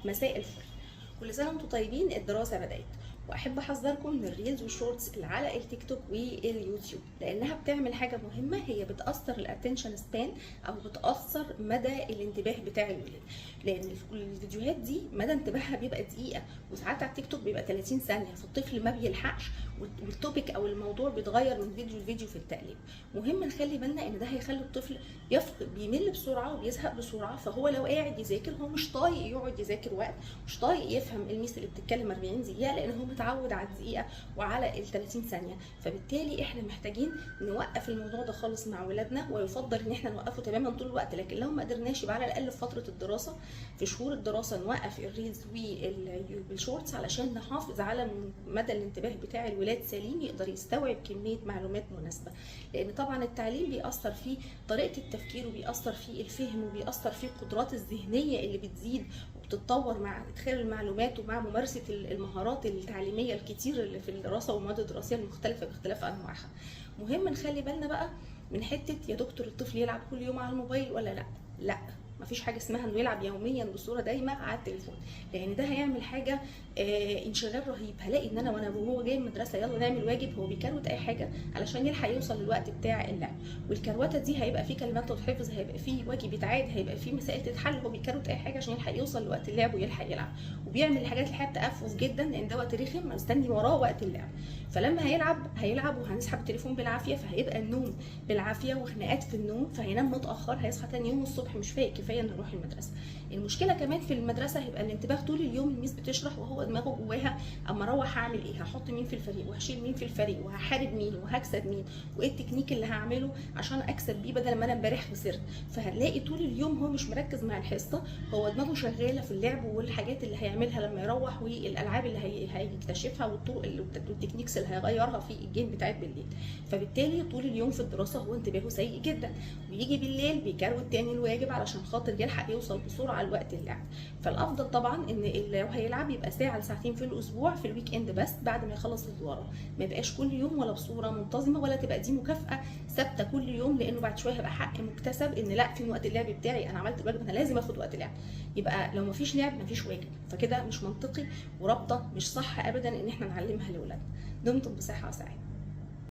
مساء الفل. كل سنه وانتم طيبين. الدراسه بدات، واحب احذركم من الريلز والشورتس اللي على التيك توك واليوتيوب، لانها بتعمل حاجه مهمه، هي بتاثر الاتنشن سبان او بتاثر مدى الانتباه بتاع الولاد. لان الفيديوهات دي مدى انتباهها بيبقى دقيقه، وساعات على التيك توك بيبقى 30 ثانيه، فالطفل ما بيلحقش، والتوبيك او الموضوع بيتغير من فيديو لفيديو في التقليب. مهم نخلي بالنا ان ده هيخلي الطفل بيمل بسرعه وبيزهق بسرعه. فهو لو قاعد يذاكر هو مش طايق يقعد يذاكر وقت، مش طايق يفهم الميس اللي بتتكلم 40 دقيقه، لان هو متعود على الدقيقه وعلى ال 30 ثانيه. فبالتالي احنا محتاجين نوقف الموضوع ده خالص مع ولادنا، ويفضل ان احنا نوقفه تماما طول الوقت. لكن لو ما قدرناش يبقى على الاقل في فتره الدراسه، في شهور الدراسه، نوقف الريلز والشورتس علشان نحافظ على مدى الانتباه بتاع الولاد سليم، يقدر يستوعب كميه معلومات مناسبه. لان طبعا التعليم بيأثر في طريقه التفكير، وبيأثر في الفهم، وبيأثر في القدرات الذهنيه اللي بتزيد وبتتطور مع ادخال المعلومات ومع ممارسه المهارات التعليميه الكتير اللي في الدراسه والمواد الدراسيه المختلفه باختلاف انواعها. مهم نخلي بالنا بقى من حته يا دكتور الطفل يلعب كل يوم على الموبايل ولا لا. لا، مفيش حاجه اسمها انه يلعب يوميا بصوره دايمه على التليفون، لان ده هيعمل حاجه انشغال رهيب. هلاقي ان انا وهو جاي من المدرسه يلا نعمل واجب، هو بيكروت اي حاجه علشان يلحق يوصل للوقت بتاع اللعب. والكروته دي هيبقى فيه كلمات تتحفظ، هيبقى فيه واجب يتعاد، هيبقى فيه مسائل تتحل. هو بيكروت اي حاجه عشان يلحق يوصل لوقت اللعب ويلحق يلعب، وبيعمل الحاجات الحقيقه بتأفف جدا، لان ده وقت رخم مستني وراه وقت اللعب. فلما هيلعب وهنسحب التليفون بالعافيه، فهيبقى النوم بالعافيه وخناقات في النوم، فهينام متاخر، هيصحى تاني يوم الصبح مش فايق كفايه انه يروح المدرسه. المشكله كمان في المدرسه هيبقى الانتباه طول اليوم، الميس بتشرح وهو دماغه جواها اما اروح هعمل ايه، هحط مين في الفريق، وهشيل مين في الفريق، وهحارب مين، وهكسب مين، وايه التكنيك اللي هعمله عشان اكسب بيه بدل ما انا امبارح خسرت. فهنلاقي طول اليوم هو مش مركز مع الحصه، هو دماغه شغاله في اللعب والحاجات اللي هيعملها لما يروح، والالعاب اللي هيكتشفها، والطرق والتكنيكس اللي هيغيرها في الجيم بتاعت بالليل. فبالتالي طول اليوم في الدراسه هو انتباهه سيء جدا، ويجي بالليل بيكروت تاني الواجب علشان خاطر يلحق يوصل بسرعه لوقت اللعب. فالافضل طبعا ان لو هيلعب يبقى ساعه لساعتين في الاسبوع في الويك اند بس، بعد ما يخلص اللي وراه، ما يبقاش كل يوم ولا بصوره منتظمه، ولا تبقى دي مكافاه ثابته كل يوم، لانه بعد شويه هيبقى حق مكتسب ان لا، في وقت اللعب بتاعي انا عملت الواجب، انا لازم اخد وقت لعب. يبقى لو ما فيش لعب ما فيش واجب، فكده مش منطقي ورابطه مش صح ابدا ان احنا نعلمها لاولادنا. دمتم بصحه وسعاده.